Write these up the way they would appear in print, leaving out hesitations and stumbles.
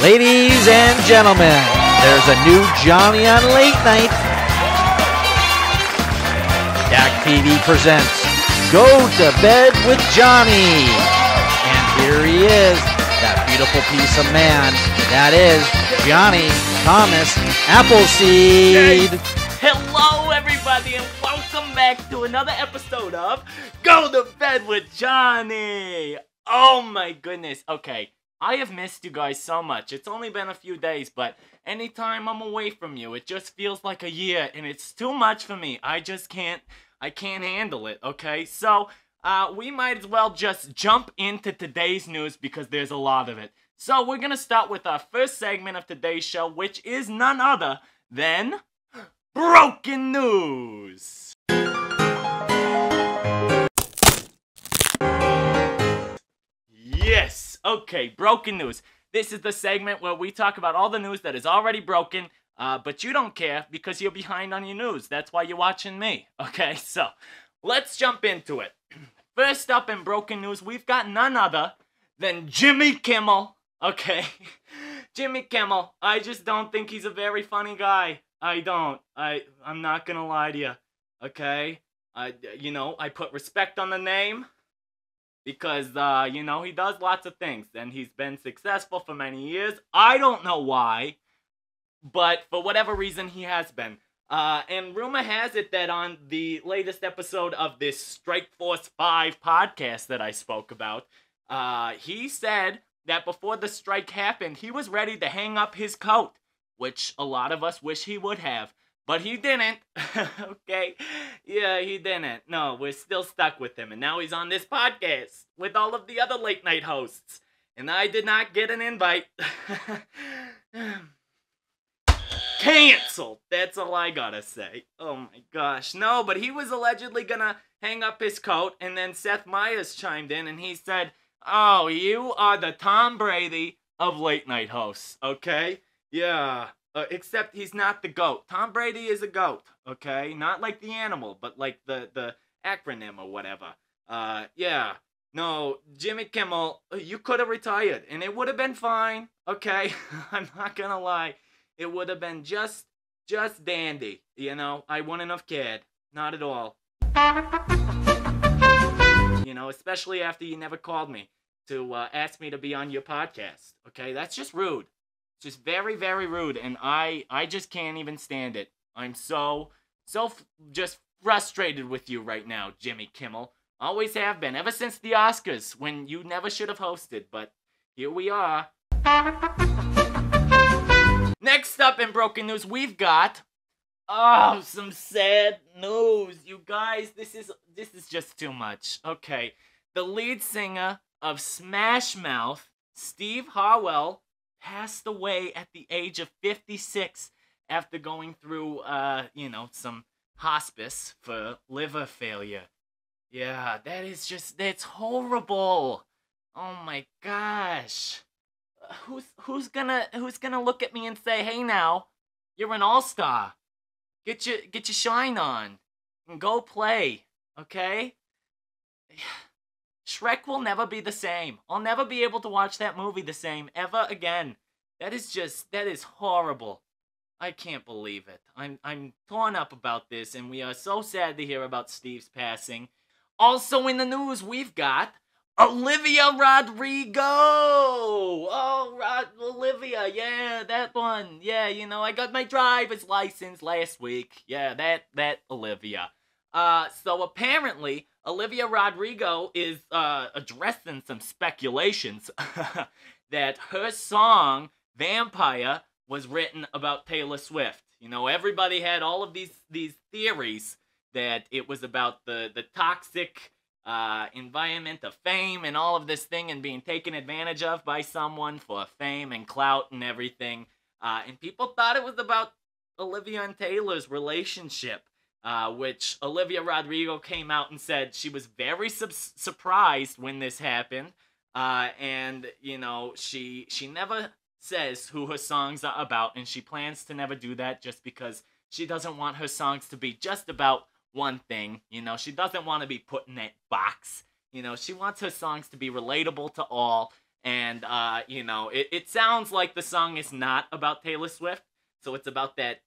Ladies and gentlemen, there's a new Jonny on late night. Dak TV presents Go to Bed with Jonny. And here he is, that beautiful piece of man. That is Jonny Thomas Appleseed. Hello, everybody, and welcome back to another episode of Go to Bed with Jonny. Oh my goodness. Okay, I have missed you guys so much. It's only been a few days, but anytime I'm away from you, it just feels like a year, and it's too much for me. I can't handle it, okay? So, we might as well just jump into today's news because there's a lot of it. So, we're gonna start with our first segment of today's show, which is none other than Broken News. Yes, okay, broken news. This is the segment where we talk about all the news that is already broken, but you don't care because you're behind on your news. That's why you're watching me, okay? So, let's jump into it. First up in broken news, we've got none other than Jimmy Kimmel, okay? Jimmy Kimmel, I just don't think he's a very funny guy. I don't. I'm not gonna lie to you, okay? I put respect on the name because, he does lots of things, and he's been successful for many years. I don't know why, but for whatever reason, he has been. And rumor has it that on the latest episode of this Strike Force 5 podcast that I spoke about, he said that before the strike happened, he was ready to hang up his coat, which a lot of us wish he would have, but he didn't, okay? Yeah, he didn't. No, we're still stuck with him, and now he's on this podcast with all of the other late-night hosts, and I did not get an invite. Canceled! That's all I gotta say. Oh my gosh. No, but he was allegedly gonna hang up his coat, and then Seth Meyers chimed in, and he said, "Oh, you are the Tom Brady of late-night hosts, okay? Yeah, except he's not the GOAT. Tom Brady is a GOAT, okay? Not like the animal, but like the acronym or whatever. Yeah. No, Jimmy Kimmel, you could have retired, and it would have been fine, okay? I'm not gonna lie. It would have been just dandy, I wouldn't have cared. Not at all. Especially after you never called me to ask me to be on your podcast, okay? That's just rude. Just very, very rude, and I just can't even stand it. I'm so just frustrated with you right now, Jimmy Kimmel. Always have been, ever since the Oscars, when you never should have hosted, but here we are. Next up in broken news, we've got, some sad news. You guys, this is just too much. Okay, the lead singer of Smash Mouth, Steve Harwell, passed away at the age of 56 after going through, some hospice for liver failure. Yeah, that's horrible. Oh my gosh. Who's gonna look at me and say, "Hey now, you're an all-star. Get your shine on and go play," okay? Shrek will never be the same. I'll never be able to watch that movie the same ever again. That is horrible. I can't believe it. I'm torn up about this, and we are so sad to hear about Steve's passing. Also in the news, we've got Olivia Rodrigo. Oh, Olivia, yeah, that one. Yeah, I got my driver's license last week. Yeah, that Olivia. So apparently, Olivia Rodrigo is addressing some speculations that her song, Vampire, was written about Taylor Swift. Everybody had all of these theories that it was about the toxic environment of fame and all of this thing and being taken advantage of by someone for fame and clout and everything. And people thought it was about Olivia and Taylor's relationship. Which Olivia Rodrigo came out and said she was very surprised when this happened, and she never says who her songs are about, and she plans to never do that just because she doesn't want her songs to be just about one thing. She doesn't want to be put in that box. She wants her songs to be relatable to all, And, you know, it sounds like the song is not about Taylor Swift. So it's about that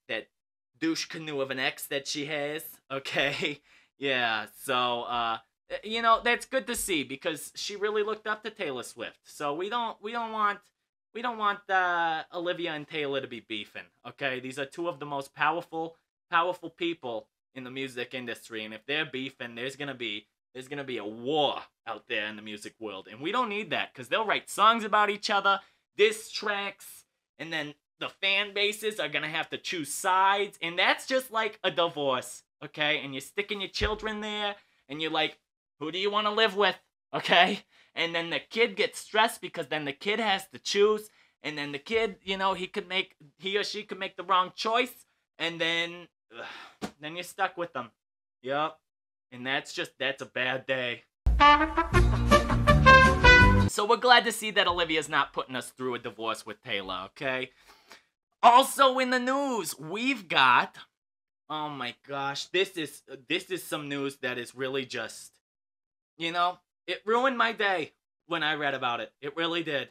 douche canoe of an ex that she has, okay? Yeah, so, you know, that's good to see because she really looked up to Taylor Swift. So we don't want Olivia and Taylor to be beefing, okay? These are two of the most powerful people in the music industry, and if they're beefing, there's gonna be a war out there in the music world, and we don't need that because they'll write songs about each other, diss tracks, and then the fan bases are gonna have to choose sides, and that's just like a divorce, okay? And you're sticking your children there, and you're like, who do you want to live with, okay? And then the kid gets stressed because then the kid has to choose, and then the kid, you know, he or she could make the wrong choice, and then you're stuck with them. Yup. And that's a bad day. So we're glad to see that Olivia's not putting us through a divorce with Taylor, okay? Also in the news, we've got, oh my gosh, this is some news that is really just, you know, it ruined my day when I read about it. It really did.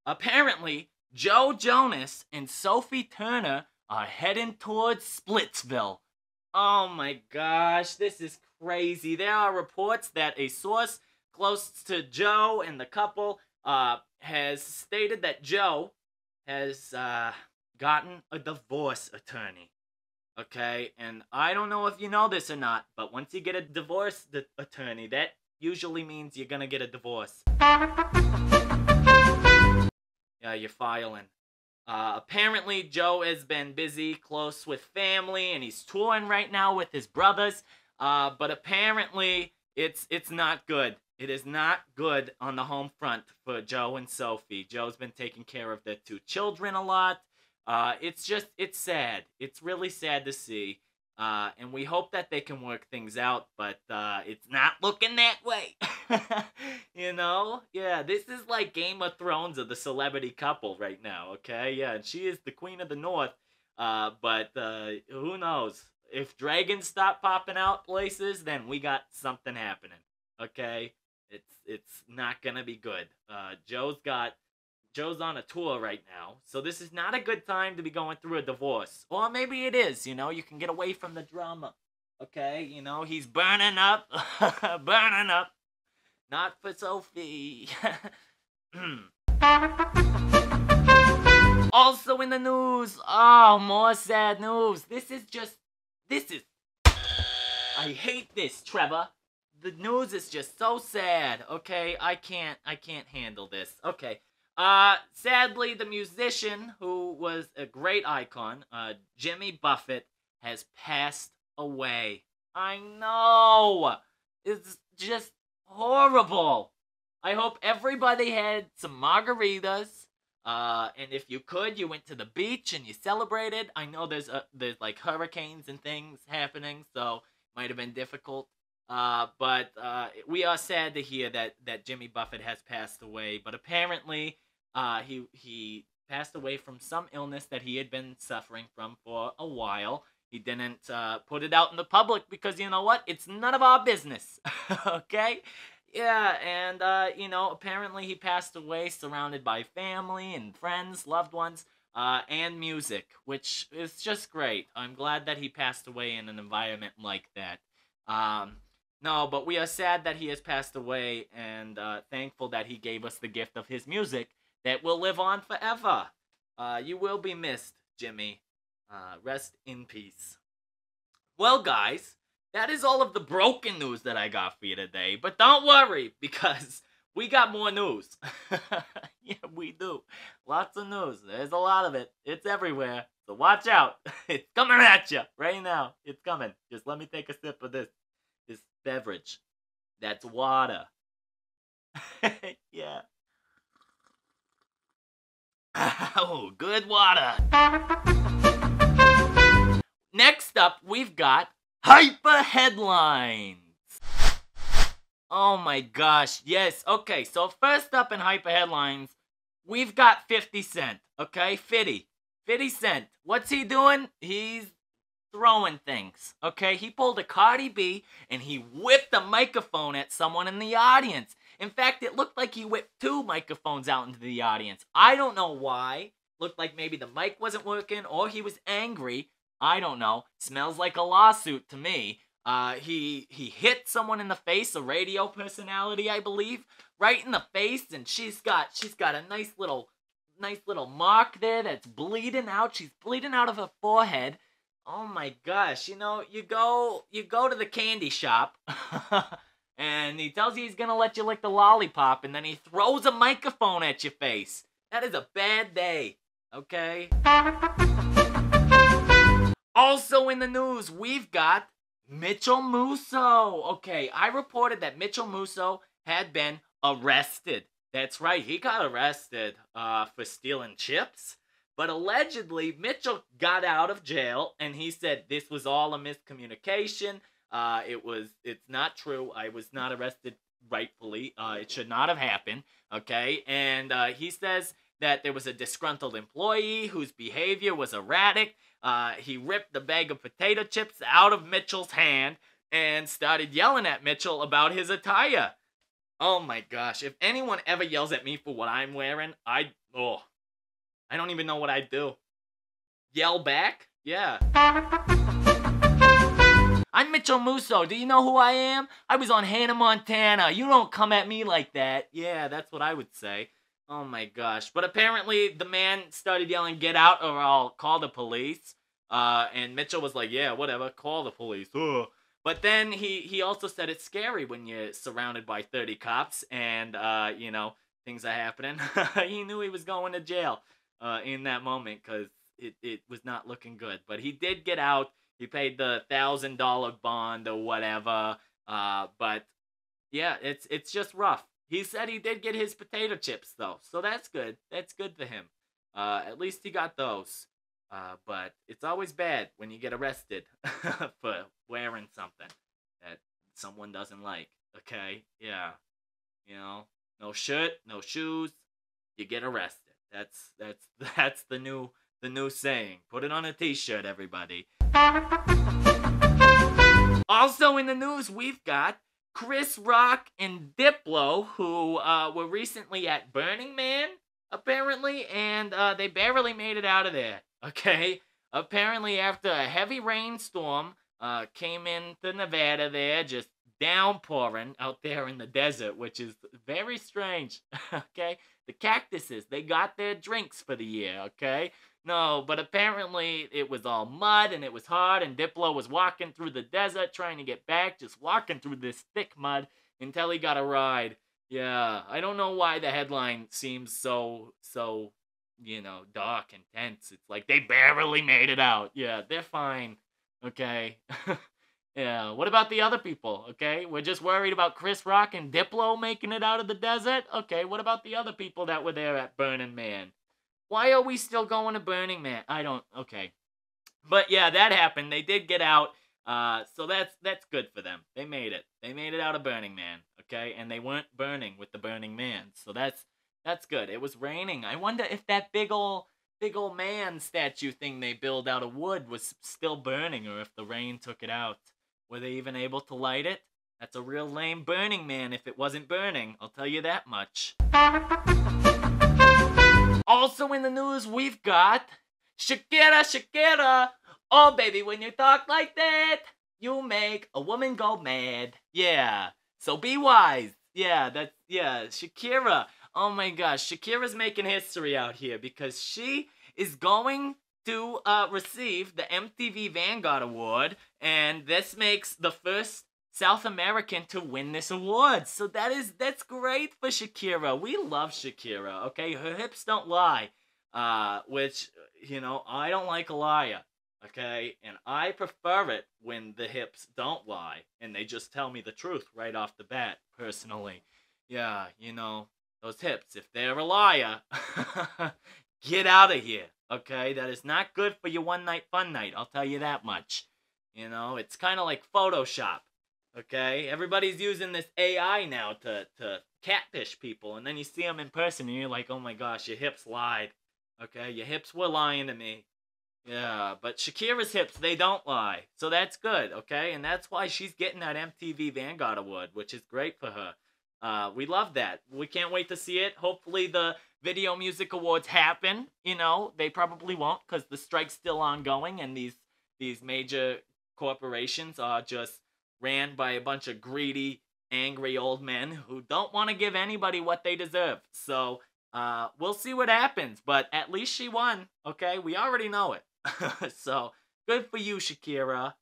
Apparently, Joe Jonas and Sophie Turner are heading towards Splitsville. Oh my gosh, this is crazy. There are reports that a source close to Joe and the couple has stated that Joe has gotten a divorce attorney. Okay, and I don't know if you know this or not, but once you get a divorce attorney, that usually means you're gonna get a divorce. Yeah, you're filing. Apparently, Joe has been busy, close with family, and he's touring right now with his brothers. But apparently, it's not good. It is not good on the home front for Joe and Sophie. Joe's been taking care of their two children a lot. It's sad. It's really sad to see. And we hope that they can work things out, but it's not looking that way. You know? Yeah, this is like Game of Thrones of the celebrity couple right now, okay? Yeah, and she is the Queen of the North. But who knows? If dragons stop popping out places, then we got something happening, okay? It's not gonna be good. Joe's on a tour right now, so this is not a good time to be going through a divorce. Or maybe it is, you know, you can get away from the drama, okay? You know, he's burning up, burning up. Not for Sophie. Also in the news, oh, more sad news. I hate this, Trevor. The news is just so sad, okay? I can't handle this. Okay. Sadly, the musician who was a great icon, Jimmy Buffett, has passed away. I know! It's just horrible. I hope everybody had some margaritas, and if you could, you went to the beach and you celebrated. I know there's like hurricanes and things happening, so it might have been difficult. But we are sad to hear that Jimmy Buffett has passed away. But apparently, he passed away from some illness that he had been suffering from for a while. He didn't put it out in the public because, you know what? It's none of our business, okay? Yeah, and, you know, apparently he passed away surrounded by family and friends, loved ones, and music, which is just great. I'm glad that he passed away in an environment like that. No, but we are sad that he has passed away, and thankful that he gave us the gift of his music that will live on forever. You will be missed, Jimmy. Rest in peace. Well, guys, that is all of the broken news that I got for you today. But don't worry, because we got more news. Yeah, we do. Lots of news. There's a lot of it. It's everywhere. So watch out. It's coming at you right now. It's coming. Just let me take a sip of this beverage. That's water. Yeah. Oh, good water. Next up, we've got Hyper Headlines. Oh my gosh, yes. Okay, so first up in Hyper Headlines, we've got 50 Cent. Okay, 50 Cent. What's he doing? He's throwing things. Okay, he pulled a Cardi B and he whipped a microphone at someone in the audience. In fact, it looked like he whipped 2 microphones out into the audience. I don't know why. Looked like maybe the mic wasn't working or he was angry. I don't know. Smells like a lawsuit to me. He hit someone in the face, a radio personality, I believe, right in the face, and she's got a nice little mark there that's bleeding out. She's bleeding out of her forehead. Oh my gosh, you go to the candy shop and he tells you he's gonna let you lick the lollipop, and then he throws a microphone at your face. That is a bad day, okay? Also in the news, we've got Musso. Okay, I reported that Musso had been arrested. That's right, he got arrested for stealing chips. But allegedly, Mitchell got out of jail, and he said this was all a miscommunication. It's not true. I was not arrested rightfully. It should not have happened, okay? And he says that there was a disgruntled employee whose behavior was erratic. He ripped the bag of potato chips out of Mitchell's hand and started yelling at Mitchell about his attire. Oh my gosh, if anyone ever yells at me for what I'm wearing, I don't even know what I'd do. Yell back? Yeah. I'm Musso. Do you know who I am? I was on Hannah Montana. You don't come at me like that. Yeah, that's what I would say. Oh my gosh. But apparently the man started yelling, "Get out or I'll call the police." And Mitchell was like, "Yeah, whatever, call the police." Ugh. But then he also said it's scary when you're surrounded by 30 cops and, things are happening. He knew he was going to jail in that moment because it was not looking good. But he did get out. He paid the $1,000 bond or whatever. But, yeah, it's just rough. He said he did get his potato chips, though. So that's good. That's good for him. At least he got those. But it's always bad when you get arrested for wearing something that someone doesn't like, okay? Yeah. No shirt, no shoes, you get arrested. That's the new saying. Put it on a t-shirt, everybody. Also in the news, we've got Chris Rock and Diplo, who were recently at Burning Man, apparently, and they barely made it out of there. Okay, apparently after a heavy rainstorm came into Nevada there, just downpouring out there in the desert, which is very strange, okay? The cactuses, they got their drinks for the year, okay? No, but apparently it was all mud and it was hard, and Diplo was walking through the desert trying to get back, just walking through this thick mud until he got a ride. Yeah, I don't know why the headline seems so dark and tense. It's like they barely made it out. Yeah, they're fine. Okay. Yeah, what about the other people? Okay, we're just worried about Chris Rock and Diplo making it out of the desert? Okay, what about the other people that were there at Burning Man? Why are we still going to Burning Man? Okay. But yeah, that happened. They did get out. So that's good for them. They made it. They made it out of Burning Man. Okay, and they weren't burning with the Burning Man. So that's good. It was raining. I wonder if that big ol' man statue thing they built out of wood was still burning, or if the rain took it out. Were they even able to light it? That's a real lame Burning Man if it wasn't burning. I'll tell you that much. Also in the news, we've got Shakira. Oh, baby, when you talk like that, you make a woman go mad. Yeah. So be wise. Yeah, Shakira. Oh my gosh, Shakira's making history out here because she is going to receive the MTV Vanguard Award, and this makes the first South American to win this award. So that's great for Shakira. We love Shakira, okay? Her hips don't lie, which, I don't like a liar, okay? And I prefer it when the hips don't lie, and they just tell me the truth right off the bat, personally. Yeah, those hips, if they're a liar, get out of here, okay? That is not good for your one-night fun night, I'll tell you that much. It's kind of like Photoshop, okay? Everybody's using this AI now to catfish people, and then you see them in person, and you're like, oh my gosh, your hips lied, okay? Your hips were lying to me. Yeah, but Shakira's hips, they don't lie, so that's good, okay? And that's why she's getting that MTV Vanguard Award, which is great for her. We love that. We can't wait to see it. Hopefully the Video Music Awards happen. You know, they probably won't because the strike's still ongoing and these major corporations are just ran by a bunch of greedy, angry old men who don't want to give anybody what they deserve. So, we'll see what happens, but at least she won, okay? We already know it. So, good for you, Shakira.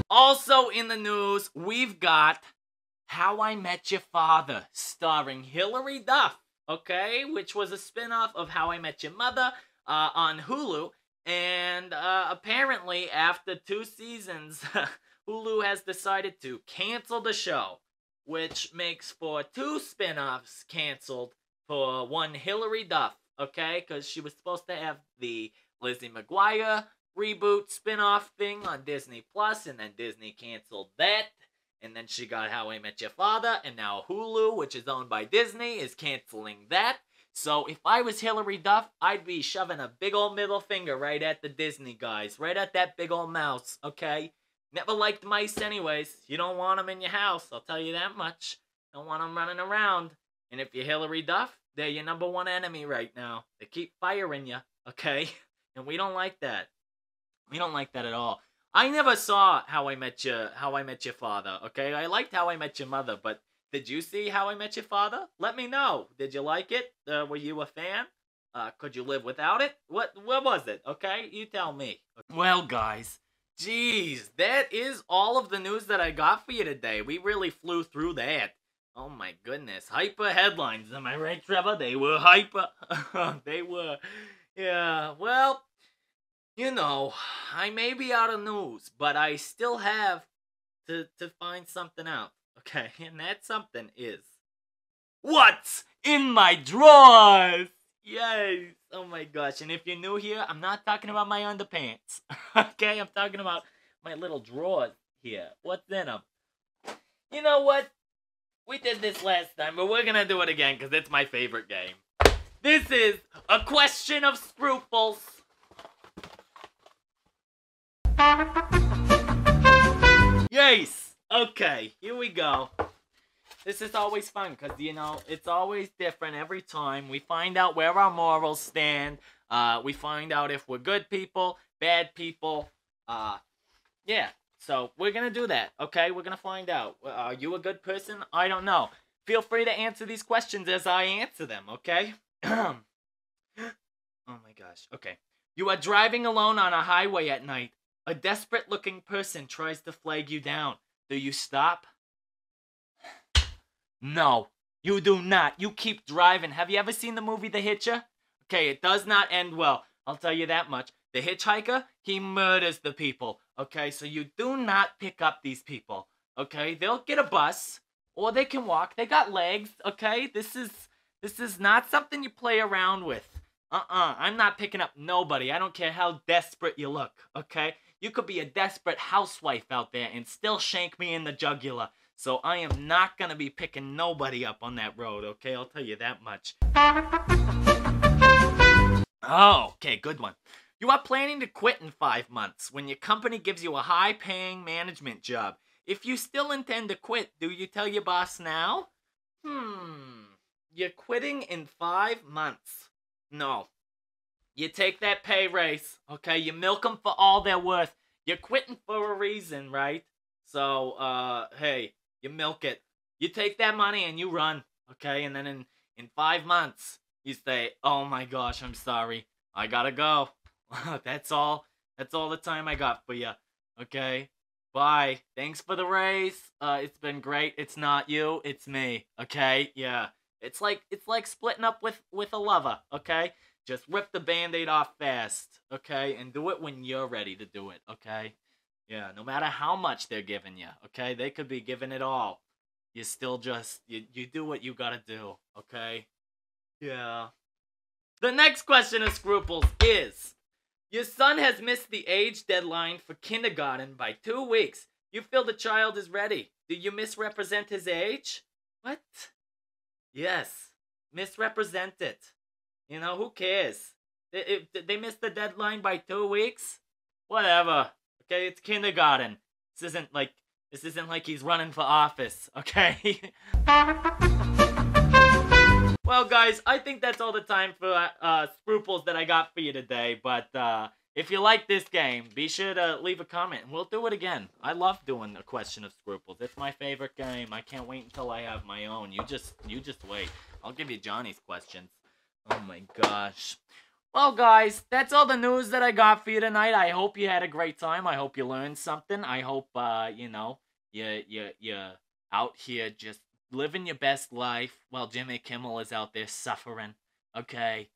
Also in the news, we've got How I Met Your Father, starring Hilary Duff, okay? Which was a spin-off of How I Met Your Mother on Hulu. And apparently, after 2 seasons, Hulu has decided to cancel the show, which makes for 2 spin-offs canceled for one Hilary Duff, okay? Because she was supposed to have the Lizzie McGuire reboot spin-off thing on Disney Plus, and then Disney canceled that. And then she got How I Met Your Father, and now Hulu, which is owned by Disney, is canceling that. So if I was Hilary Duff, I'd be shoving a big old middle finger right at the Disney guys, right at that big old mouse, okay? Never liked mice anyways. You don't want them in your house, I'll tell you that much. Don't want them running around. And if you're Hilary Duff, they're your #1 enemy right now. They keep firing you, okay? And we don't like that. We don't like that at all. I never saw How I Met Your Father, okay? I liked How I Met Your Mother, but did you see How I Met Your Father? Let me know. Did you like it? Were you a fan? Could you live without it? What was it, okay? You tell me. Well, guys, geez, that is all of the news that I got for you today. We really flew through that. Oh my goodness. Hyper headlines, am I right, Trevor? They were hyper. They were. Yeah, well, you know, I may be out of news, but I still have to find something out, okay? And that something is what's in my drawers. Yes. Oh my gosh. And if you're new here, I'm not talking about my underpants, okay? I'm talking about my little drawers here. What's in them? You know what? We did this last time, but we're gonna do it again because it's my favorite game. This is a question of scruples. Yes! Okay, here we go. This is always fun because, you know, it's always different every time. We find out where our morals stand. We find out if we're good people, bad people. Yeah, so we're going to do that, okay? We're going to find out. Are you a good person? I don't know. Feel free to answer these questions as I answer them, okay? Oh my gosh, okay. You are driving alone on a highway at night. A desperate-looking person tries to flag you down. Do you stop? No, you do not. You keep driving. Have you ever seen the movie The Hitcher? Okay, it does not end well. I'll tell you that much. The hitchhiker, he murders the people. Okay, so you do not pick up these people. Okay, they'll get a bus, or they can walk. They got legs. Okay, this is not something you play around with. I'm not picking up nobody. I don't care how desperate you look. Okay. You could be a desperate housewife out there and still shank me in the jugular. So I am not going to be picking nobody up on that road, okay? I'll tell you that much. Oh, okay, good one. You are planning to quit in 5 months when your company gives you a high-paying management job. If you still intend to quit, do you tell your boss now? You're quitting in 5 months. No. You take that pay raise, okay? You milk them for all they're worth. You're quitting for a reason, right? So, hey, you milk it. You take that money and you run, okay? And then in 5 months, you say, oh my gosh, I'm sorry. I gotta go. That's all the time I got for you, okay? Bye. Thanks for the raise. It's been great. It's not you, it's me, okay? Yeah. It's like splitting up with a lover, okay? Just rip the Band-Aid off fast, okay? And do it when you're ready to do it, okay? Yeah, no matter how much they're giving you, okay? They could be giving it all. You still just, you do what you gotta do, okay? Yeah. The next question of scruples is, your son has missed the age deadline for kindergarten by 2 weeks. You feel the child is ready. Do you misrepresent his age? What? Yes. Misrepresent it. You know, who cares? They missed the deadline by 2 weeks? Whatever. Okay, it's kindergarten. This isn't like This isn't like he's running for office, okay? Well, guys, I think that's all the time for scruples that I got for you today. But if you like this game, be sure to leave a comment, and we'll do it again. I love doing a question of scruples. It's my favorite game. I can't wait until I have my own. You just wait. I'll give you Johnny's questions. Oh my gosh. Well, guys, that's all the news that I got for you tonight. I hope you had a great time. I hope you learned something. I hope you know, you're out here just living your best life while Jimmy Kimmel is out there suffering. Okay.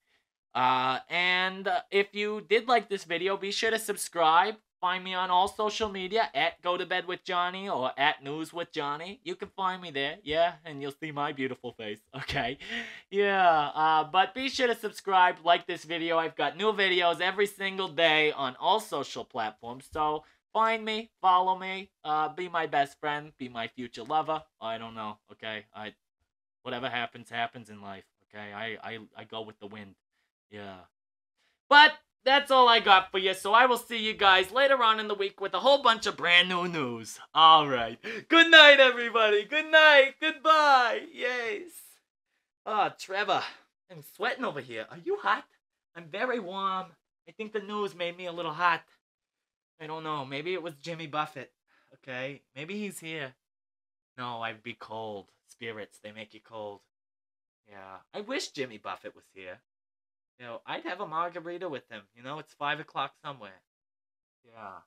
And if you did like this video, be sure to subscribe. Find me on all social media at Go to Bed with Johnny or at News with Johnny. You can find me there, yeah, and you'll see my beautiful face, okay? Yeah, but be sure to subscribe, like this video. I've got new videos every single day on all social platforms, so find me, follow me, be my best friend, be my future lover. I don't know, okay? Whatever happens, happens in life, okay? I go with the wind, yeah. But that's all I got for you, so I will see you guys later on in the week with a whole bunch of brand new news. Alright. Good night, everybody. Good night. Goodbye. Yes. Oh, Trevor. I'm sweating over here. Are you hot? I'm very warm. I think the news made me a little hot. I don't know. Maybe it was Jimmy Buffett. Okay? Maybe he's here. No, I'd be cold. Spirits, they make you cold. Yeah. I wish Jimmy Buffett was here. You know, I'd have a margarita with him. You know, it's 5 o'clock somewhere. Yeah.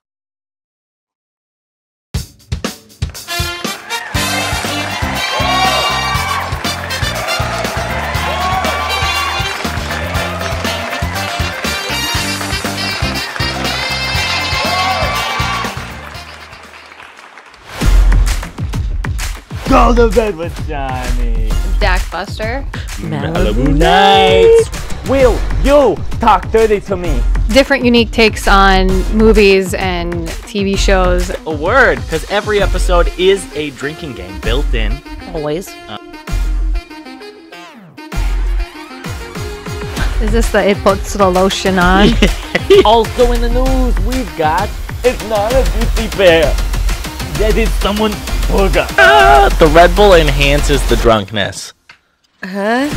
Go to bed with Johnny. Dak Buster. Malibu Nights. Will you talk dirty to me? Different unique takes on movies and TV shows. A word, because every episode is a drinking game built in. Always. Is this the it puts the lotion on? Also in the news, we've got it's not a beauty bear. That is someone's burger. The Red Bull enhances the drunkenness. Huh?